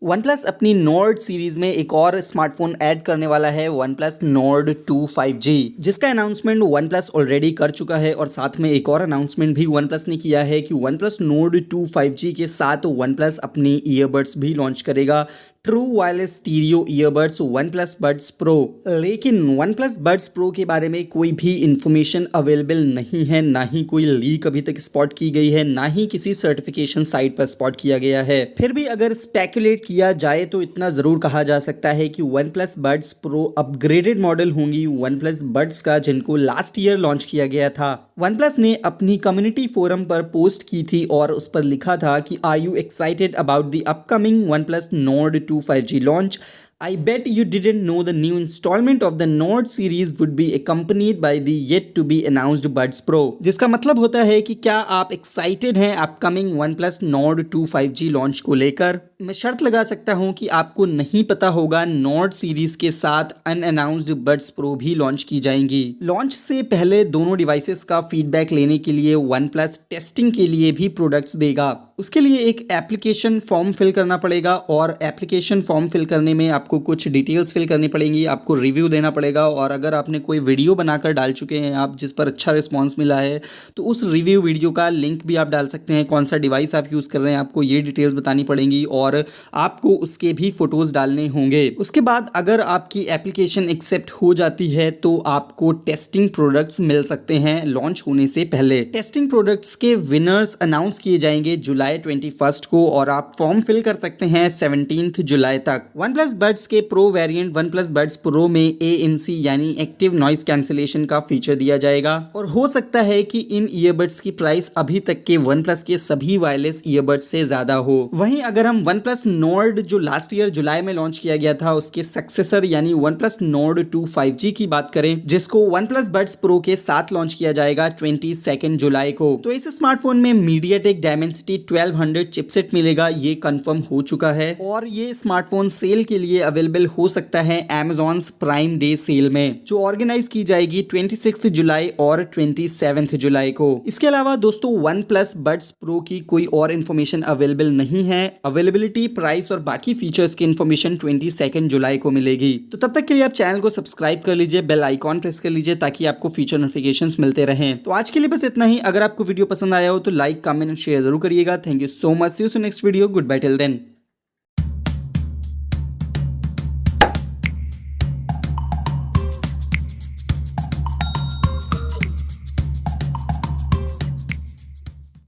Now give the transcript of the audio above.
OnePlus अपनी Nord series में एक और स्मार्टफोन ऐड करने वाला है OnePlus Nord 2 5G, जिसका अनाउंसमेंट OnePlus ऑलरेडी कर चुका है। और साथ में एक और अनाउंसमेंट भी OnePlus ने किया है कि OnePlus Nord 2 5G के साथ OnePlus अपनी ईयरबड्स भी लॉन्च करेगा, true wireless stereo earbuds OnePlus Buds Pro। लेकिन OnePlus Buds Pro के बारे में कोई भी इंफॉर्मेशन अवेलेबल नहीं है, ना ही कोई लीक अभी तक स्पॉट की गई है, ना ही किसी सर्टिफिकेशन साइट पर स्पॉट किया गया है। फिर भी अगर स्पेकुलेट किया जाए तो इतना जरूर कहा जा सकता है कि OnePlus Buds Pro upgraded model होंगी OnePlus Buds का, जिनको लास्ट ईयर लॉन्च किया गया था। OnePlus ने अपनी कम्युनिटी फोरम पर पोस्ट की थी और उस पर लिखा था कि are you excited about the upcoming OnePlus Nord 2 5G launch? I bet you didn't know the new installment of the Nord series would be accompanied by the yet to be announced Buds Pro। जिसका मतलब होता है कि क्या आप excited हैं upcoming OnePlus Nord 2 5G launch को लेकर। मैं शर्त लगा सकता हूं कि आपको नहीं पता होगा Nord सीरीज के साथ अनअनाउंस्ड Buds Pro भी लॉन्च की जाएंगी। लॉन्च से पहले दोनों डिवाइसेस का फीडबैक लेने के लिए OnePlus टेस्टिंग के लिए भी प्रोडक्ट्स देगा। उसके लिए एक एप्लीकेशन फॉर्म फिल करना पड़ेगा और एप्लीकेशन फॉर्म फिल करने में आपको कुछ डिटेल्स फिल करनी पड़ेंगी, आपको रिव्यू देना पड़ेगा। और अगर आपने कोई वीडियो बनाकर डाल चुके हैं आप जिस पर अच्छा रिस्पांस मिला है, तो उस रिव्यू वीडियो का लिंक भी आप डाल सकते हैं। कौन सा डिवाइस आप यूज़ कर रहे हैं आपको ये डिटेल्स बतानी पड़ेंगी और आपको उसके भी फोटोज़ डालने होंगे। उसके बाद अगर आपकी एप्लीकेशन एक्सेप्ट हो जाती है तो आपको टेस्टिंग प्रोडक्ट्स मिल सकते हैं लॉन्च होने से पहले। टेस्टिंग प्रोडक्ट्स के विनर्स अनाउंस किए जाएंगे जुलाई 21 को और आप फॉर्म फिल कर सकते हैं 17 जुलाई तक। OnePlus Buds के pro variant OnePlus Buds Pro में ANC यानी एक्टिव नॉइस कैंसिलेशन का फीचर दिया जाएगा और हो सकता है कि इन ईयरबड्स की प्राइस अभी तक के OnePlus के सभी वायरलेस ईयरबड्स से ज्यादा हो। वहीं अगर हम OnePlus Nord जो लास्ट ईयर जुलाई में लॉन्च किया गया था उसके सक्सेसर यानी OnePlus Nord 2 5G की बात करें, जिसको OnePlus Buds Pro के साथ लॉन्च किया जाएगा 22 जुलाई को, तो इस स्मार्टफोन में MediaTek Dimensity 1200 चिपसेट मिलेगा, ये कंफर्म हो चुका है। और ये स्मार्टफोन सेल के लिए अवेलेबल हो सकता है Amazon's प्राइम डे सेल में, जो ऑर्गेनाइज की जाएगी 26 जुलाई और 27 जुलाई को। इसके अलावा दोस्तों OnePlus Buds Pro की कोई और इन्फॉर्मेशन अवेलेबल नहीं है। अवेलेबिलिटी, प्राइस और बाकी फीचर्स की इन्फॉर्मेशन 22 जुलाई को मिलेगी। तो तब तक के लिए आप चैनल को सब्सक्राइब कर लीजिए, बेल आइकॉन प्रेस कर लीजिए ताकि आपको फ्यूचर नोटिफिकेशंस मिलते रहें। तो आज के लिए बस इतना ही। अगर आपको वीडियो पसंद आया हो तो लाइक, कमेंट और शेयर जरूर करिएगा। Thank you so much. See you next video. Goodbye till then.